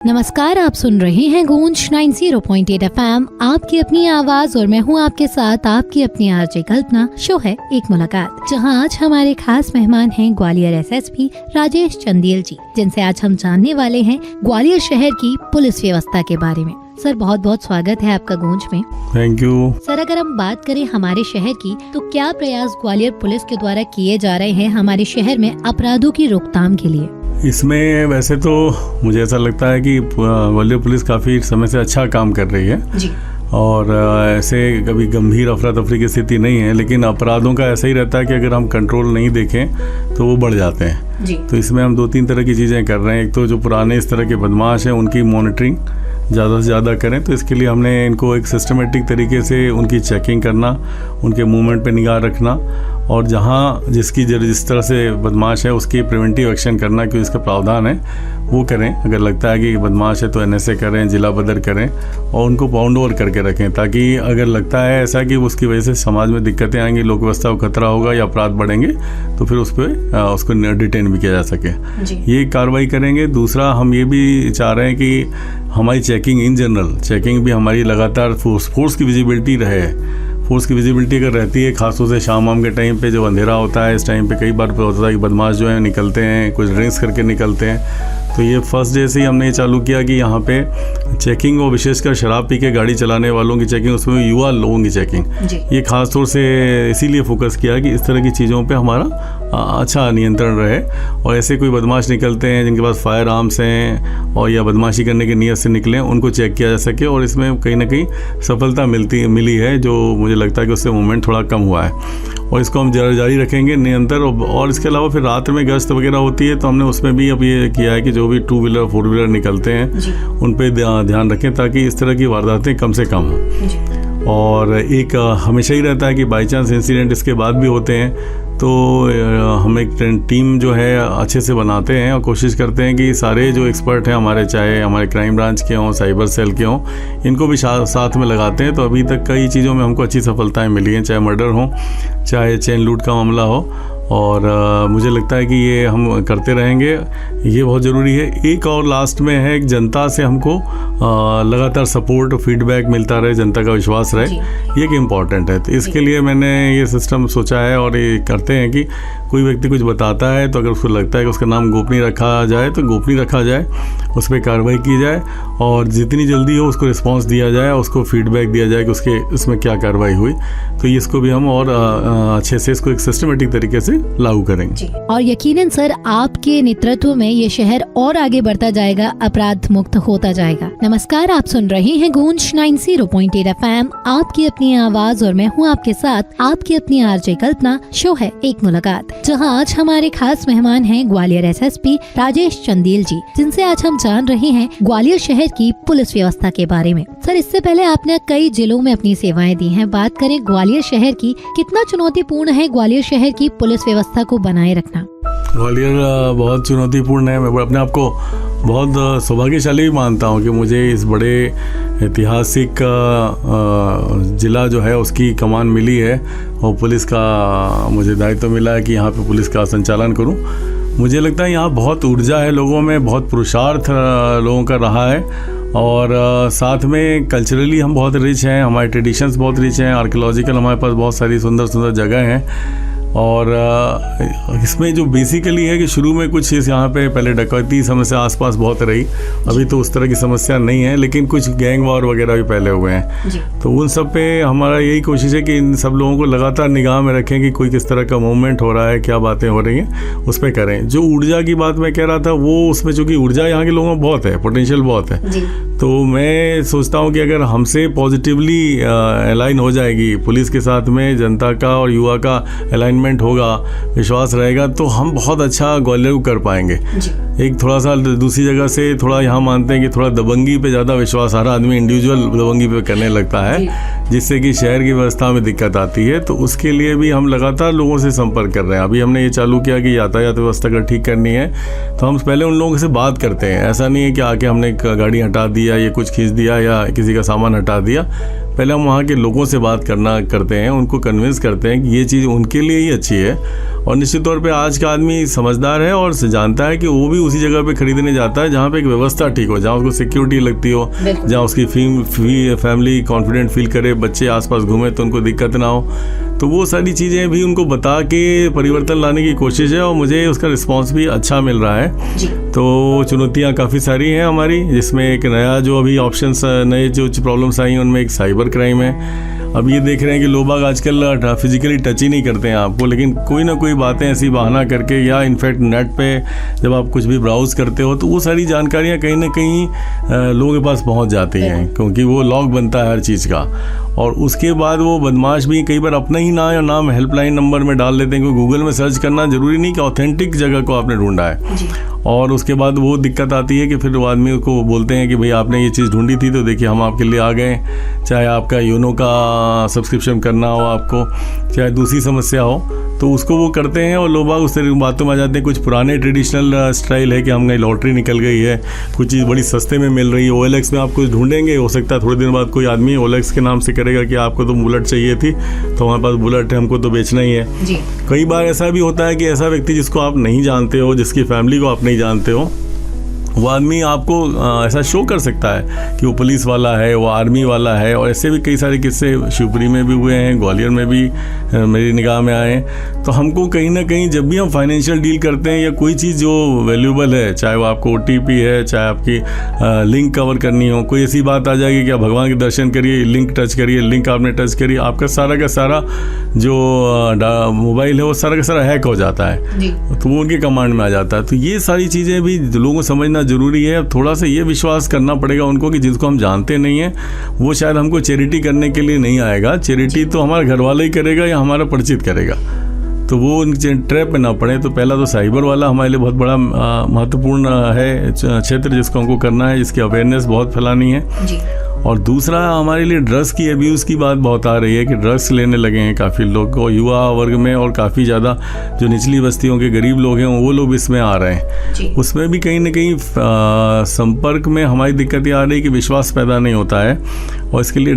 नमस्कार, आप सुन रहे हैं गूंज 90.8 FM, आपकी अपनी आवाज और मैं हूं आपके साथ आपकी अपनी आरजे कल्पना। शो है एक मुलाकात, जहां आज हमारे खास मेहमान हैं ग्वालियर एसएसपी राजेश चंदेल जी, जिनसे आज हम जानने वाले हैं ग्वालियर शहर की पुलिस व्यवस्था के बारे में। सर, बहुत बहुत स्वागत है आपका गूंज में। Thank you. सर, अगर हम बात करें हमारे शहर की, तो क्या प्रयास ग्वालियर पुलिस के द्वारा किए जा रहे हैं हमारे शहर में अपराधों की रोकथाम के लिए? इसमें वैसे तो मुझे ऐसा लगता है कि ग्वालियर पुलिस काफ़ी समय से अच्छा काम कर रही है जी। और ऐसे कभी गंभीर अफरा तफरी की स्थिति नहीं है, लेकिन अपराधों का ऐसा ही रहता है कि अगर हम कंट्रोल नहीं देखें तो वो बढ़ जाते हैं जी। तो इसमें हम 2-3 तरह की चीज़ें कर रहे हैं। एक तो जो पुराने इस तरह के बदमाश हैं उनकी मॉनिटरिंग ज़्यादा से ज़्यादा करें, तो इसके लिए हमने इनको एक सिस्टमेटिक तरीके से उनकी चेकिंग करना, उनके मूवमेंट पे निगाह रखना और जहाँ जिस तरह से बदमाश है उसकी प्रिवेंटिव एक्शन करना, क्योंकि इसका प्रावधान है वो करें। अगर लगता है कि बदमाश है तो NSA करें, जिला बदर करें और उनको पाउंड ओवर करके रखें, ताकि अगर लगता है ऐसा कि उसकी वजह से समाज में दिक्कतें आएंगी, लोक व्यवस्था को खतरा होगा या अपराध बढ़ेंगे, तो फिर उस पर उसको डिटेन भी किया जा सके, ये कार्रवाई करेंगे। दूसरा, हम ये भी चाह रहे हैं कि हमारी चेकिंग इन जनरल चेकिंग भी हमारी लगातार फोर्स की विजिबिलिटी रहे। फोर्स की विजिबिलिटी अगर रहती है, खासतौर से शाम के टाइम पे जब अंधेरा होता है, इस टाइम पे कई बार होता है कि बदमाश जो है निकलते हैं, कुछ ड्रिंक्स करके निकलते हैं। तो ये फर्स्ट डे से ही हमने ये चालू किया कि यहाँ पे चेकिंग और विशेषकर शराब पी के गाड़ी चलाने वालों की चेकिंग, उसमें युवा लोगों की चेकिंग, ये खास तौर से इसीलिए फोकस किया कि इस तरह की चीज़ों पे हमारा अच्छा नियंत्रण रहे और ऐसे कोई बदमाश निकलते हैं जिनके पास फायर आर्म्स हैं और या बदमाशी करने की नीयत से निकले, उनको चेक किया जा सके और इसमें कहीं ना कहीं सफलता मिली है, जो मुझे लगता है कि उससे मूवमेंट थोड़ा कम हुआ है और इसको हम जारी रखेंगे निरंतर। और इसके अलावा फिर रात में गश्त वगैरह होती है तो हमने उसमें भी अब ये किया है कि जो भी 2 व्हीलर 4 व्हीलर निकलते हैं उन पे ध्यान रखें ताकि इस तरह की वारदातें कम से कम हों। और एक हमेशा ही रहता है कि बाई चांस इंसिडेंट इसके बाद भी होते हैं, तो हम एक टीम जो है अच्छे से बनाते हैं और कोशिश करते हैं कि सारे जो एक्सपर्ट हैं हमारे, चाहे हमारे क्राइम ब्रांच के हों, साइबर सेल के हों, इनको भी साथ में लगाते हैं। तो अभी तक कई चीज़ों में हमको अच्छी सफलताएं मिली हैं, चाहे मर्डर हो, चाहे चेन लूट का मामला हो, और मुझे लगता है कि ये हम करते रहेंगे, ये बहुत ज़रूरी है। एक और लास्ट में है, एक जनता से हमको लगातार सपोर्ट फीडबैक मिलता रहे, जनता का विश्वास रहे, ये एक इम्पॉर्टेंट है। तो इसके लिए मैंने ये सिस्टम सोचा है और ये करते हैं कि कोई व्यक्ति कुछ बताता है तो अगर उसको लगता है कि उसका नाम गोपनीय रखा जाए तो गोपनीय रखा जाए, उस पर कार्रवाई की जाए और जितनी जल्दी हो उसको रिस्पांस दिया जाए, उसको फीडबैक दिया जाए कि उसमें क्या कार्रवाई हुई। तो इसको भी हम और अच्छे से इसको एक सिस्टमेटिक तरीके से लागू करेंगे। और यकीनन सर, आपके नेतृत्व में ये शहर और आगे बढ़ता जाएगा, अपराध मुक्त होता जाएगा। नमस्कार, आप सुन रहे हैं गूंज 90.8 FM, आपकी अपनी आवाज और मैं हूं आपके साथ आपकी अपनी आरजे कल्पना। शो है एक मुलाकात, जहां आज हमारे खास मेहमान हैं ग्वालियर एसएसपी राजेश चंदेल जी, जिनसे आज हम जान रहे हैं ग्वालियर शहर की पुलिस व्यवस्था के बारे में। सर, इससे पहले आपने कई जिलों में अपनी सेवाएं दी हैं, बात करें ग्वालियर शहर की, कितना चुनौतीपूर्ण है ग्वालियर शहर की पुलिस व्यवस्था को बनाए रखना? ग्वालियर बहुत चुनौतीपूर्ण है। मैं अपने आप को बहुत सौभाग्यशाली भी मानता हूँ कि मुझे इस बड़े ऐतिहासिक ज़िला जो है उसकी कमान मिली है और पुलिस का मुझे दायित्व मिला है कि यहाँ पे पुलिस का संचालन करूँ। मुझे लगता है यहाँ बहुत ऊर्जा है लोगों में, बहुत पुरुषार्थ लोगों का रहा है और साथ में कल्चरली हम बहुत रिच हैं, हमारे ट्रेडिशंस बहुत रिच हैं, आर्कियोलॉजिकल हमारे पास बहुत सारी सुंदर सुंदर जगह हैं। और इसमें जो बेसिकली है कि शुरू में कुछ यहाँ पे पहले डकैती समस्या आसपास बहुत रही, अभी तो उस तरह की समस्या नहीं है, लेकिन कुछ गैंग वॉर वगैरह भी पहले हुए हैं। तो उन सब पे हमारा यही कोशिश है कि इन सब लोगों को लगातार निगाह में रखें कि कोई किस तरह का मूवमेंट हो रहा है, क्या बातें हो रही हैं, उस पर करें। जो ऊर्जा की बात मैं कह रहा था, वो उसमें चूँकि ऊर्जा यहाँ के लोगों में बहुत है, पोटेंशियल बहुत है, तो मैं सोचता हूँ कि अगर हमसे पॉजिटिवली अलाइन हो जाएगी पुलिस के साथ में, जनता का और युवा का अलाइनमेंट होगा, विश्वास रहेगा, तो हम बहुत अच्छा ग्वालियर को कर पाएंगे। एक थोड़ा सा दूसरी जगह से थोड़ा यहाँ मानते हैं कि थोड़ा दबंगी पे ज़्यादा विश्वास, हर आदमी इंडिविजुअल दबंगी पे करने लगता है, जिससे कि शहर की व्यवस्था में दिक्कत आती है। तो उसके लिए भी हम लगातार लोगों से संपर्क कर रहे हैं। अभी हमने ये चालू किया कि यातायात व्यवस्था अगर ठीक करनी है तो हम पहले उन लोगों से बात करते हैं। ऐसा नहीं है कि आके हमने गाड़ी हटा दी या ये कुछ खींच दिया या किसी का सामान हटा दिया, पहले हम वहाँ के लोगों से बात करते हैं, उनको कन्विंस करते हैं कि ये चीज़ उनके लिए ही अच्छी है और निश्चित तौर पे आज का आदमी समझदार है और जानता है कि वो भी उसी जगह पे खरीदने जाता है जहाँ पे एक व्यवस्था ठीक हो, जहाँ उसको सिक्योरिटी लगती हो, जहाँ उसकी फैमिली कॉन्फिडेंट फील करे, बच्चे आसपास घूमे तो उनको दिक्कत ना हो। तो वो सारी चीज़ें भी उनको बता के परिवर्तन लाने की कोशिश है और मुझे उसका रिस्पांस भी अच्छा मिल रहा है जी। तो चुनौतियाँ काफ़ी सारी हैं हमारी, जिसमें एक नया जो अभी ऑप्शंस, नए जो प्रॉब्लम्स आई हैं उनमें एक साइबर क्राइम है। अब ये देख रहे हैं कि लोग आजकल फिजिकली टच ही नहीं करते हैं आपको, लेकिन कोई ना कोई बातें ऐसी बहाना करके या इनफैक्ट नेट पे जब आप कुछ भी ब्राउज करते हो तो वो सारी जानकारियाँ कहीं ना कहीं लोगों के पास पहुंच जाती हैं, क्योंकि वो लॉग बनता है हर चीज़ का। और उसके बाद वो बदमाश भी कई बार अपना ही नाम हेल्पलाइन नंबर में डाल देते हैं, क्योंकि गूगल में सर्च करना जरूरी नहीं कि ऑथेंटिक जगह को आपने ढूंढा है जी। और उसके बाद वो दिक्कत आती है कि फिर वो आदमी को बोलते हैं कि भाई आपने ये चीज़ ढूंढी थी तो देखिए हम आपके लिए आ गए, चाहे आपका योनो का सब्सक्रिप्शन करना हो आपको, चाहे दूसरी समस्या हो, तो उसको वो करते हैं और लोग बाग उस तरह की बातों में आ जाते हैं। कुछ पुराने ट्रेडिशनल स्टाइल है कि हमने लॉटरी निकल गई है, कुछ चीज़ बड़ी सस्ते में मिल रही है, OLX में आप कुछ ढूंढेंगे, हो सकता है थोड़े दिन बाद कोई आदमी OLX के नाम से करेगा कि आपको तो बुलेट चाहिए थी तो हमारे पास बुलेट है, हमको तो बेचना ही है जी। कई बार ऐसा भी होता है कि ऐसा व्यक्ति जिसको आप नहीं जानते हो, जिसकी फैमिली को आप नहीं जानते हो, वो आदमी आपको ऐसा शो कर सकता है कि वो पुलिस वाला है, वो आर्मी वाला है। और ऐसे भी कई सारे किस्से शिवपुरी में भी हुए हैं, ग्वालियर में भी मेरी निगाह में आए। तो हमको कहीं ना कहीं जब भी हम फाइनेंशियल डील करते हैं या कोई चीज़ जो वैल्यूबल है, चाहे वो आपको OTP है, चाहे आपकी लिंक कवर करनी हो, कोई ऐसी बात आ जाएगी कि आप भगवान के दर्शन करिए, लिंक टच करिए, लिंक आपने टच करिए, आपका सारा का सारा जो मोबाइल है वो सारा का सारा हैक हो जाता है जी। तो वो उनके कमांड में आ जाता है। तो ये सारी चीज़ें भी लोगों को समझना जरूरी है। थोड़ा सा ये विश्वास करना पड़ेगा उनको कि जिसको हम जानते नहीं है वो शायद हमको चैरिटी करने के लिए नहीं आएगा, चैरिटी तो हमारा घर वाला ही करेगा या हमारा परिचित करेगा, तो वो उन ट्रैप में ना पड़े। तो पहला तो साइबर वाला हमारे लिए बहुत बड़ा महत्वपूर्ण है क्षेत्र जिसको हमको करना है, जिसकी अवेयरनेस बहुत फैलानी है जी। और दूसरा हमारे लिए ड्रग्स की अब्यूज़ की बात बहुत आ रही है कि ड्रग्स लेने लगे हैं काफ़ी लोग और युवा वर्ग में, और काफ़ी ज़्यादा जो निचली बस्तियों के गरीब लोग हैं वो लोग इसमें आ रहे हैं जी। उसमें भी कहीं ना कहीं संपर्क में हमारी दिक्कत ये आ रही है कि विश्वास पैदा नहीं होता है और इसके लिए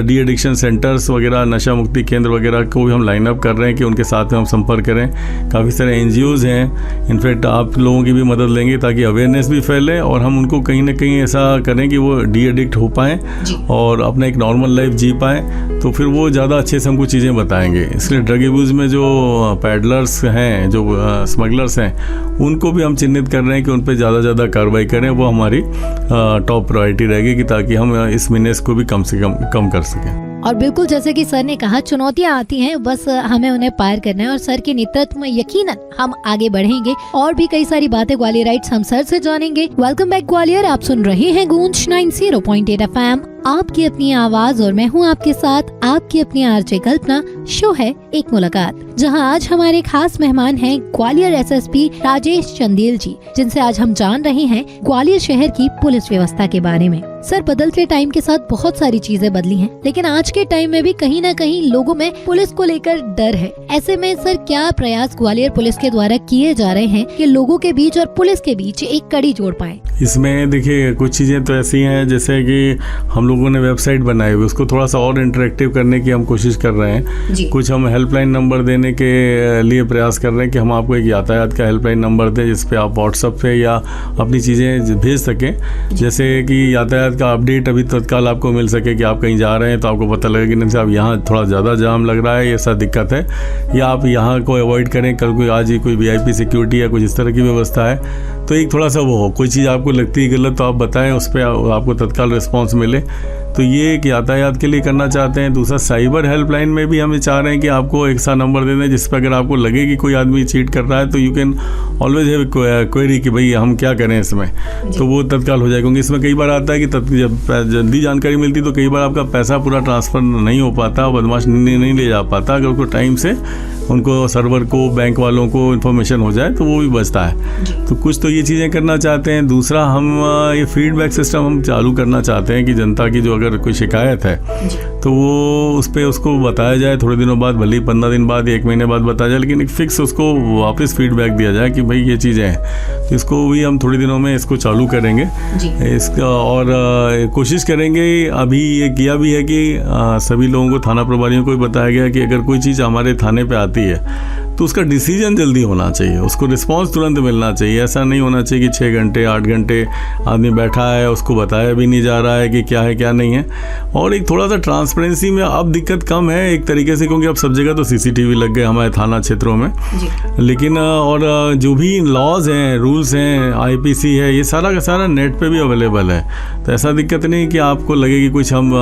डी एडिक्शन सेंटर्स वगैरह, नशा मुक्ति केंद्र वगैरह को भी हम लाइन अप कर रहे हैं कि उनके साथ में हम संपर्क करें। काफ़ी सारे NGOs हैं, इनफैक्ट आप लोगों की भी मदद लेंगे ताकि अवेयरनेस भी फैले और हम उनको कहीं ना कहीं ऐसा करें कि वो डी एडिक्ट हो पाएँ और अपना एक नॉर्मल लाइफ जी पाएँ, तो फिर वो ज़्यादा अच्छे से हमको चीज़ें बताएंगे। इसलिए ड्रग अब्यूज़ में जो पैडलर्स हैं, जो स्मगलर्स हैं, उनको भी हम चिन्हित कर रहे हैं कि उन पर ज़्यादा कार्रवाई करें। वो हमारी टॉप प्रायोरिटी रहेगी कि ताकि हम इस मिनेस को भी कम से कम कर सकें। और बिल्कुल जैसे कि सर ने कहा, चुनौतियां आती हैं, बस हमें उन्हें पार करना है और सर के नेतृत्व में यकीनन हम आगे बढ़ेंगे और भी कई सारी बातें ग्वालियराइट्स हम सर से जानेंगे। वेलकम बैक ग्वालियर, आप सुन रहे हैं गूंज 90.8 FM, आपकी अपनी आवाज और मैं हूं आपके साथ आपकी अपनी RJ कल्पना। शो है एक मुलाकात, जहां आज हमारे खास मेहमान हैं ग्वालियर SSP राजेश चंदेल जी, जिनसे आज हम जान रहे हैं ग्वालियर शहर की पुलिस व्यवस्था के बारे में। सर, बदलते टाइम के साथ बहुत सारी चीजें बदली हैं, लेकिन आज के टाइम में भी कहीं ना कहीं लोगों में पुलिस को लेकर डर है। ऐसे में सर, क्या प्रयास ग्वालियर पुलिस के द्वारा किए जा रहे हैं कि लोगों के बीच और पुलिस के बीच एक कड़ी जोड़ पाए? इसमें देखिए कुछ चीज़ें तो ऐसी हैं जैसे कि हम लोगों ने वेबसाइट बनाई हुई, उसको थोड़ा सा और इंटरेक्टिव करने की हम कोशिश कर रहे हैं। कुछ हम हेल्पलाइन नंबर देने के लिए प्रयास कर रहे हैं कि हम आपको एक यातायात का हेल्पलाइन नंबर दें जिस पे आप व्हाट्सएप पे या अपनी चीज़ें भेज सकें, जैसे कि यातायात का अपडेट अभी तत्काल आपको मिल सके कि आप कहीं जा रहे हैं तो आपको पता लगे कि नहीं साहब यहाँ थोड़ा ज़्यादा जाम लग रहा है, ऐसा दिक्कत है, या आप यहाँ को अवॉइड करें, कल कोई आज ही कोई VIP सिक्योरिटी या कुछ इस तरह की व्यवस्था है। तो एक थोड़ा सा वो हो, कोई चीज़ आपको लगती है गलत तो आप बताएं, उस पर आपको तत्काल रिस्पॉन्स मिले। तो ये एक यातायात के लिए करना चाहते हैं। दूसरा, साइबर हेल्पलाइन में भी हम ये चाह रहे हैं कि आपको एक सा नंबर दे दें जिस पर अगर आपको लगे कि कोई आदमी चीट कर रहा है तो you can always have query कि भाई हम क्या करें इसमें, तो वो तत्काल हो जाए। क्योंकि इसमें कई बार आता है कि जब जल्दी जानकारी मिलती तो कई बार आपका पैसा पूरा ट्रांसफ़र नहीं हो पाता, बदमाश नहीं ले जा पाता। अगर उसको टाइम से उनको सर्वर को, बैंक वालों को इन्फॉर्मेशन हो जाए तो वो भी बचता है। तो कुछ तो ये चीज़ें करना चाहते हैं। दूसरा, हम ये फीडबैक सिस्टम हम चालू करना चाहते हैं कि जनता की जो अगर कोई शिकायत है तो वो उस पर उसको बताया जाए थोड़े दिनों बाद, भले ही 15 दिन बाद, 1 महीने बाद बताया जाए, लेकिन एक फिक्स उसको वापस फीडबैक दिया जाए कि भाई ये चीज़ें हैं। तो इसको भी हम थोड़े दिनों में इसको चालू करेंगे इसका, और कोशिश करेंगे। अभी ये किया भी है कि सभी लोगों को, थाना प्रभारियों को भी बताया गया कि अगर कोई चीज़ हमारे थाने पे आती है तो उसका डिसीजन जल्दी होना चाहिए, उसको रिस्पांस तुरंत मिलना चाहिए। ऐसा नहीं होना चाहिए कि 6 घंटे 8 घंटे आदमी बैठा है, उसको बताया भी नहीं जा रहा है कि क्या है क्या नहीं है। और एक थोड़ा सा ट्रांसपेरेंसी में अब दिक्कत कम है एक तरीके से, क्योंकि अब सब जगह तो CCTV लग गए हमारे थाना क्षेत्रों में जी। लेकिन और जो भी लॉज हैं, रूल्स हैं, IPC है, ये सारा का सारा नेट पे भी अवेलेबल है। तो ऐसा दिक्कत नहीं कि आपको लगे कि कुछ हम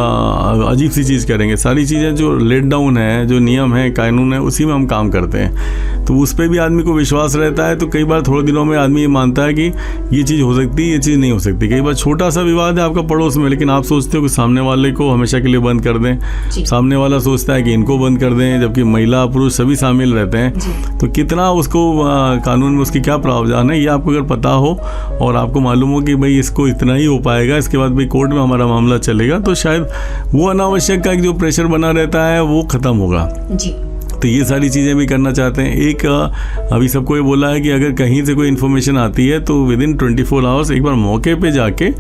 अजीब सी चीज़ करेंगे। सारी चीज़ें जो लेट डाउन है, जो नियम है, कानून है, उसी में हम काम करते हैं। तो उस पर भी आदमी को विश्वास रहता है। तो कई बार थोड़े दिनों में आदमी ये मानता है कि ये चीज़ हो सकती है, ये चीज़ नहीं हो सकती। कई बार छोटा सा विवाद है आपका पड़ोस में, लेकिन आप सोचते हो कि सामने वाले को हमेशा के लिए बंद कर दें, सामने वाला सोचता है कि इनको बंद कर दें, जबकि महिला पुरुष सभी शामिल रहते हैं। तो कितना उसको कानून में उसकी क्या प्रावधान है, ये आपको अगर पता हो और आपको मालूम हो कि भाई इसको इतना ही हो पाएगा, इसके बाद भाई कोर्ट में हमारा मामला चलेगा, तो शायद वो अनावश्यक का जो प्रेशर बना रहता है वो ख़त्म होगा जी। तो ये सारी चीज़ें भी करना चाहते हैं। एक अभी सबको ये बोला है कि अगर कहीं से कोई इन्फॉर्मेशन आती है तो विदिन 24 आवर्स एक बार मौके पे जाके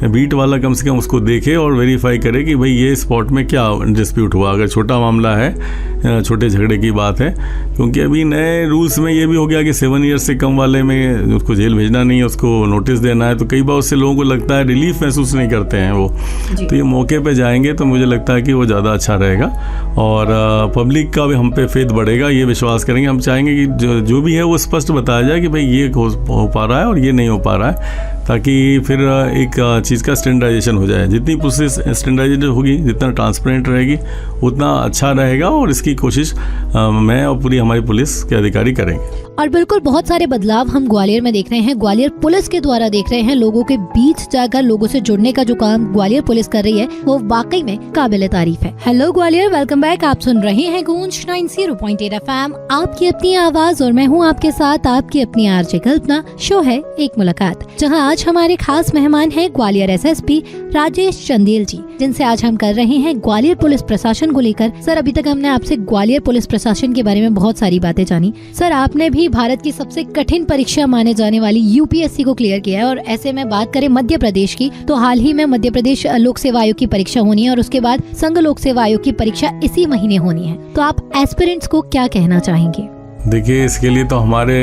बीट वाला कम से कम उसको देखे और वेरीफाई करे कि भाई ये स्पॉट में क्या डिस्प्यूट हुआ। अगर छोटा मामला है, छोटे झगड़े की बात है, क्योंकि अभी नए रूल्स में ये भी हो गया कि 7 ईयर्स से कम वाले में उसको जेल भेजना नहीं है, उसको नोटिस देना है। तो कई बार उससे लोगों को लगता है, रिलीफ महसूस नहीं करते हैं वो। तो ये मौके पे जाएंगे तो मुझे लगता है कि वो ज़्यादा अच्छा रहेगा और पब्लिक का भी हम पे फेथ बढ़ेगा, ये विश्वास करेंगे। हम चाहेंगे कि जो भी है वो स्पष्ट बताया जाए कि भाई ये हो पा रहा है और ये नहीं हो पा रहा है, ताकि फिर एक चीज़ का स्टैंडर्डाइजेशन हो जाए। जितनी प्रोसेस स्टैंडर्डाइजेशन होगी, जितना ट्रांसपेरेंट रहेगी, उतना अच्छा रहेगा और इसकी कोशिश मैं और पूरी हमारी पुलिस के अधिकारी करेंगे। और बिल्कुल बहुत सारे बदलाव हम ग्वालियर में देख रहे हैं, ग्वालियर पुलिस के द्वारा देख रहे हैं। लोगों के बीच जाकर लोगों से जुड़ने का जो काम ग्वालियर पुलिस कर रही है वो वाकई में काबिल तारीफ है। Hello Gwalior, welcome back. आप सुन रहे हैं गूंज 90.8 FM, आपकी अपनी आवाज, और मैं हूं आपके साथ आपकी अपनी आरजे कल्पना। शो है एक मुलाकात, जहां आज हमारे खास मेहमान हैं ग्वालियर SSP राजेश चंदेल जी, जिनसे आज हम कर रहे हैं ग्वालियर पुलिस प्रशासन को लेकर। सर, अभी तक हमने आपसे ग्वालियर पुलिस प्रशासन के बारे में बहुत सारी बातें जानी। सर, आपने भी भारत की सबसे कठिन परीक्षा माने जाने वाली UPSC को क्लियर किया है, और ऐसे में बात करें मध्य प्रदेश की, तो हाल ही में मध्य प्रदेश लोक सेवा आयोग की परीक्षा होनी है और उसके बाद संघ लोक सेवा आयोग की परीक्षा इसी महीने होनी है। तो आप एस्पिरेंट्स को क्या कहना चाहेंगे? देखिए, इसके लिए तो हमारे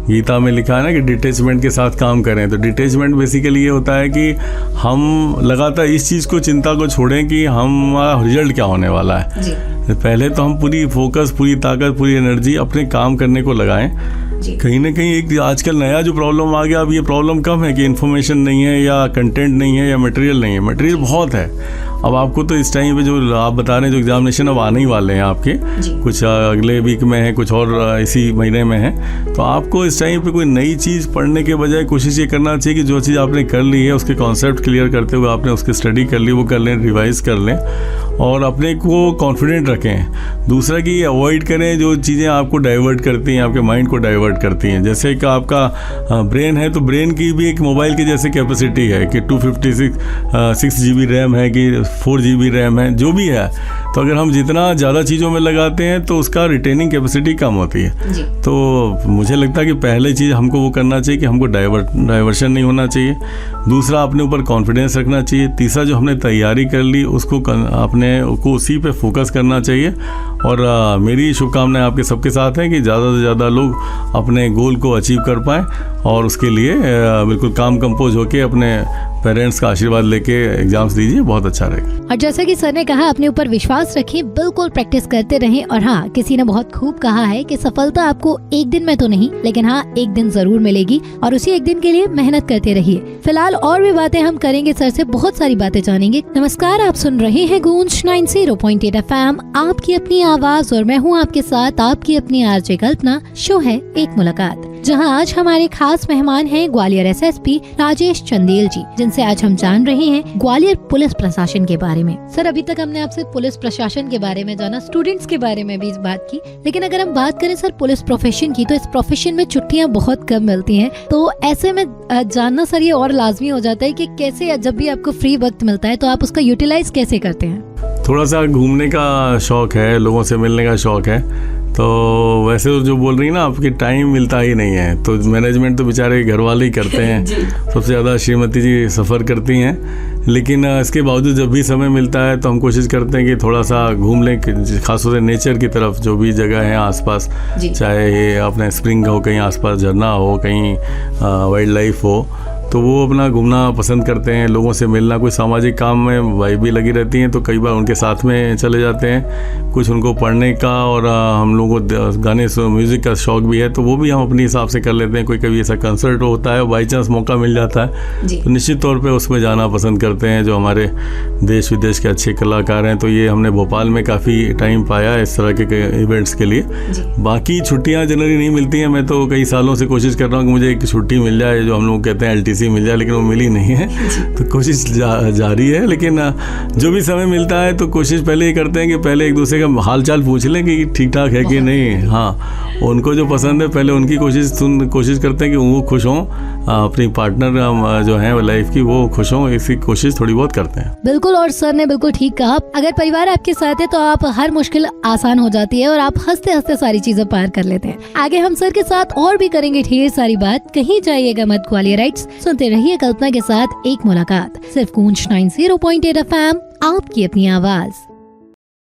गीता में लिखा है ना कि डिटैचमेंट के साथ काम करें। तो डिटैचमेंट बेसिकली ये होता है कि हम लगातार इस चीज़ को, चिंता को छोड़ें कि हमारा रिजल्ट क्या होने वाला है जी। पहले तो हम पूरी फोकस, पूरी ताकत, पूरी एनर्जी अपने काम करने को लगाएं। कहीं ना कहीं एक आजकल नया जो प्रॉब्लम आ गया, अब ये प्रॉब्लम कम है कि इन्फॉर्मेशन नहीं है या कंटेंट नहीं है या मटेरियल नहीं है। मटेरियल बहुत है। अब आपको तो इस टाइम पे जो आप बता रहे हैं, जो एग्जामिनेशन अब आने ही वाले हैं आपके, कुछ अगले वीक में है, कुछ और इसी महीने में है, तो आपको इस टाइम पे कोई नई चीज़ पढ़ने के बजाय कोशिश ये करना चाहिए कि जो चीज़ आपने कर ली है उसके कॉन्सेप्ट क्लियर करते हुए आपने उसकी स्टडी कर ली, वो कर लें, रिवाइज कर लें और अपने को कॉन्फिडेंट रखें। दूसरा कि अवॉइड करें जो चीज़ें आपको डाइवर्ट करती हैं, आपके माइंड को डाइवर्ट करती हैं। जैसे कि आपका ब्रेन है, तो ब्रेन की भी एक मोबाइल की जैसे कैपेसिटी है कि 256 GB रैम है कि 4 GB रैम है, जो भी है। तो अगर हम जितना ज़्यादा चीज़ों में लगाते हैं तो उसका रिटेनिंग कैपेसिटी कम होती है। तो मुझे लगता है कि पहले चीज़ हमको वो करना चाहिए कि हमको डाइवर्शन नहीं होना चाहिए। दूसरा, अपने ऊपर कॉन्फिडेंस रखना चाहिए। तीसरा, जो हमने तैयारी कर ली उसको अपने को उसी पे फोकस करना चाहिए। और मेरी शुभकामनाएं आपके सबके साथ हैं कि ज़्यादा से ज़्यादा लोग अपने गोल को अचीव कर पाएँ और उसके लिए बिल्कुल काम कंपोज होकर अपने पेरेंट्स का आशीर्वाद लेके एग्जाम्स दीजिए, बहुत अच्छा रहेगा। और जैसा कि सर ने कहा, अपने ऊपर विश्वास रखिए, बिल्कुल प्रैक्टिस करते रहें। और हाँ, किसी ने बहुत खूब कहा है कि सफलता आपको एक दिन में तो नहीं, लेकिन हाँ, एक दिन जरूर मिलेगी और उसी एक दिन के लिए मेहनत करते रहिए। फिलहाल और भी बातें हम करेंगे, सर से बहुत सारी बातें जानेंगे। नमस्कार, आप सुन रहे हैं गूंज 90.8 FM, आपकी अपनी आवाज, और मैं हूँ आपके साथ आपकी अपनी आरजे कल्पना। शो है एक मुलाकात, जहां आज हमारे खास मेहमान हैं ग्वालियर SSP राजेश चंदेल जी, जिनसे आज हम जान रहे हैं ग्वालियर पुलिस प्रशासन के बारे में। सर, अभी तक हमने आपसे पुलिस प्रशासन के बारे में जाना, स्टूडेंट्स के बारे में भी बात की, लेकिन अगर हम बात करें सर पुलिस प्रोफेशन की, तो इस प्रोफेशन में छुट्टियां बहुत कम मिलती हैं। तो ऐसे में जानना सर ये और लाजमी हो जाता है कि कैसे, जब भी आपको फ्री वक्त मिलता है तो आप उसका यूटिलाइज कैसे करते हैं? थोड़ा सा घूमने का शौक है, लोगों से मिलने का शौक है, तो वैसे तो जो बोल रही है ना आपकी टाइम मिलता ही नहीं है, तो मैनेजमेंट तो बेचारे घर वाले ही करते हैं। सबसे ज़्यादा श्रीमती जी सफ़र करती हैं, लेकिन इसके बावजूद जब भी समय मिलता है तो हम कोशिश करते हैं कि थोड़ा सा घूम लें, खासतौर से नेचर की तरफ जो भी जगह है आसपास, चाहे ये अपने स्प्रिंग हो, कहीं आसपास झरना हो, कहीं वाइल्ड लाइफ हो, तो वो अपना घूमना पसंद करते हैं। लोगों से मिलना, कोई सामाजिक काम में वाइब भी लगी रहती हैं तो कई बार उनके साथ में चले जाते हैं। कुछ उनको पढ़ने का और हम लोगों को गाने म्यूज़िक का शौक़ भी है, तो वो भी हम अपने हिसाब से कर लेते हैं। कोई कभी ऐसा कंसर्ट होता है, बाई चांस मौका मिल जाता है तो निश्चित तौर पे उसमें जाना पसंद करते हैं जो हमारे देश विदेश के अच्छे कलाकार हैं। तो ये हमने भोपाल में काफ़ी टाइम पाया इस तरह के इवेंट्स के लिए। बाकी छुट्टियाँ जनरली नहीं मिलती हैं। मैं तो कई सालों से कोशिश कर रहा हूँ कि मुझे एक छुट्टी मिल जाए, जो हम लोग कहते हैं LTC मिल जाए, लेकिन वो मिली नहीं है। तो कोशिश जारी है, लेकिन जो भी समय मिलता है तो कोशिश पहले ये करते हैं कि पहले एक दूसरे का हाल चाल पूछ लें कि ठीक ठाक है कि नहीं। हाँ, उनको जो पसंद है पहले उनकी कोशिश करते हैं कि वो खुश हों, अपनी पार्टनर जो है लाइफ की वो खुश हों, इसकी कोशिश थोड़ी बहुत करते हैं। बिल्कुल, और सर ने बिल्कुल ठीक कहा, अगर परिवार आपके साथ है तो आप हर मुश्किल आसान हो जाती है और आप हंसते हंसते सारी चीजें पार कर लेते हैं। आगे हम सर के साथ और भी करेंगे ढेर सारी बात, कहीं जाइएगा मत। ग्वालियराइट्स सुनते रहिए कल्पना के साथ एक मुलाकात, सिर्फ गूंज 90.8 FM, आपकी अपनी आवाज।